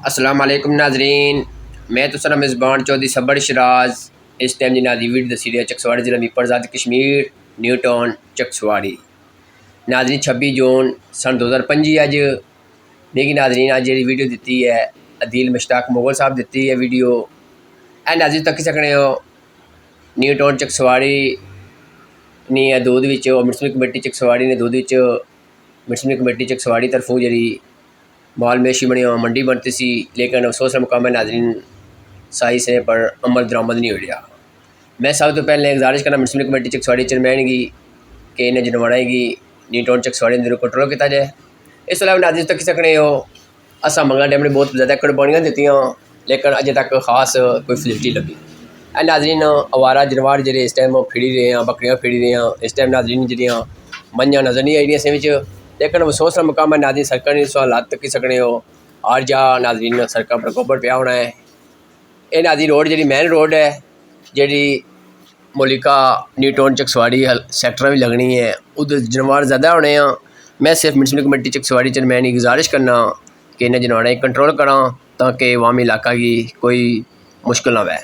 السلام علیکم ناظرین، میں تو سر میزبان چودھری صبر شراز اس ٹائم جناب دی ویڈیو دسی رہا چکسواڑی ضلع mapper Azad Kashmir new town چکسواڑی۔ ناظرین 26 جون سن 2025 اج میری ناظرین اج جی ویڈیو دیتی ہے عدیل مشتاق مغل صاحب دیتی ہے ویڈیو اے ناظرین تک سکنے ہو نیو ٹاؤن چکسواڑی نی دودھ مرسمی کمیٹی چکسواڑی نے دودھ مرسمی کمیٹی چکسواڑی طرفوں جی مال میشی بنی منڈی بنتی سی، لیکن افسوس مقام ہے ناظرین سائی سے پر عمل درآمد نہیں ہو رہا۔ میں سب تو پہلے گزارش کرنا مرسمی کمیٹی چکسواڑی چیئرمین کی کہ انہیں جنواڑے کی نیو ٹاؤن چکسواڑی اندر کنٹرول کیا جائے۔ اس علاوہ ناظرین تک سکنے ہو اصا منگل ڈیم نے بہت زیادہ قربانیاں دیتی لیکن اجے تک خاص کوئی فیسلٹی لگی۔ اے ناظرین آوارہ جانور جڑے اس ٹائم پھڑی رہے ہیں، بکریاں پھڑی رہے ہیں، اس ٹائم ناظرین جہاں منجاں نظر نہیں آئی رہی اسے، لیکن افسوس کا مقام ہے ناظرین سڑکیں نہیں حالات تک سکنے ہو ہر جا ناظرین سڑکوں پر گوبر پیا ہونا ہے۔ یہ ناظرین روڈ جی مین روڈ ہے جی ملکہ نیو ٹاؤن چکسواڑی سیکٹر بھی لگنی ہے، ادھر جانور زیادہ ہونے ہیں۔ میں صرف مرسمی کمیٹی چکسواڑی چیئرمین کی گزارش کرنا کہ انہیں جانوروں کنٹرول کرا تاکہ عوامی علاقہ کی کوئی مشکل نہ ہوئے۔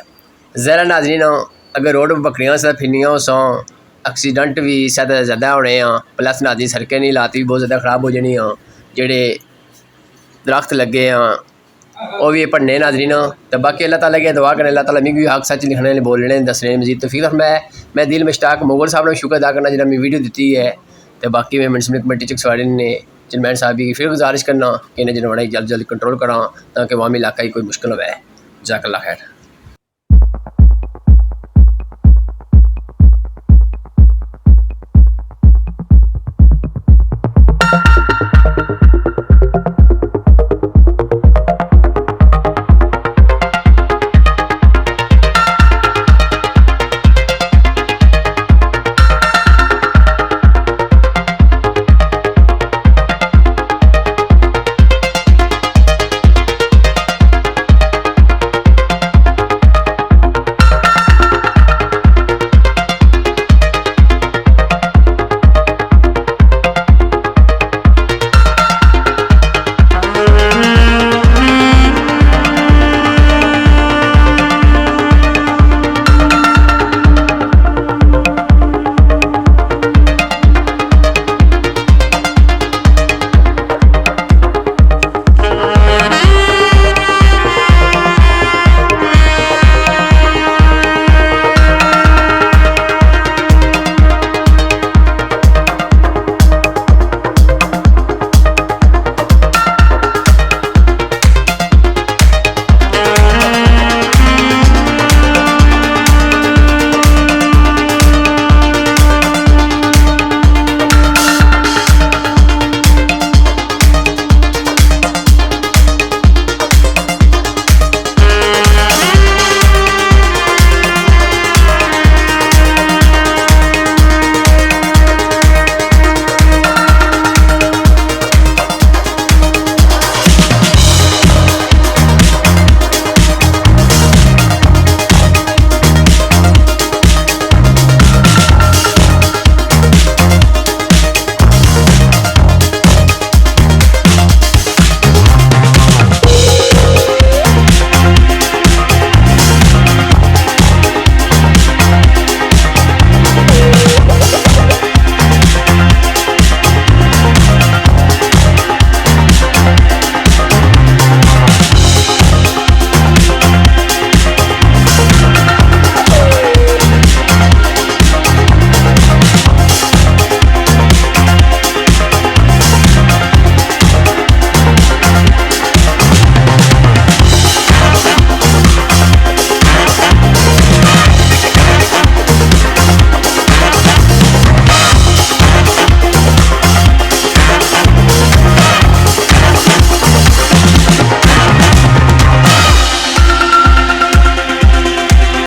ذرا ناظرین اگر روڈ بکریاں سے پھرنیاں سوں ایکسیڈنٹ بھی زیادہ ہونے ہیں، پلس ناظرین سڑکیں نہیں لاتی بہت زیادہ خراب ہو جانی ہیں، جڑے درخت لگے ہیں وہ بھی پڑھنے ناظرین۔ تو باقی اللہ تعالیٰ کی دعا کریں اللہ تعالیٰ میری حق سچ لکھنے بولنے دسنے مزید توفیق میں دل مشتاق مغل صاحب نے شکر ادا کرنا جنہوں نے ویڈیو دیتی ہے۔ تو باقی میں مرسمی کمیٹی چکسواڑی نے چیئرمین صاحب کی پھر گزارش کرنا کہ انہیں جنواڑے جلد کنٹرول کرا تاکہ عوامی علاقہ کی کوئی مشکل ہوئے۔ جزاک اللہ خیر۔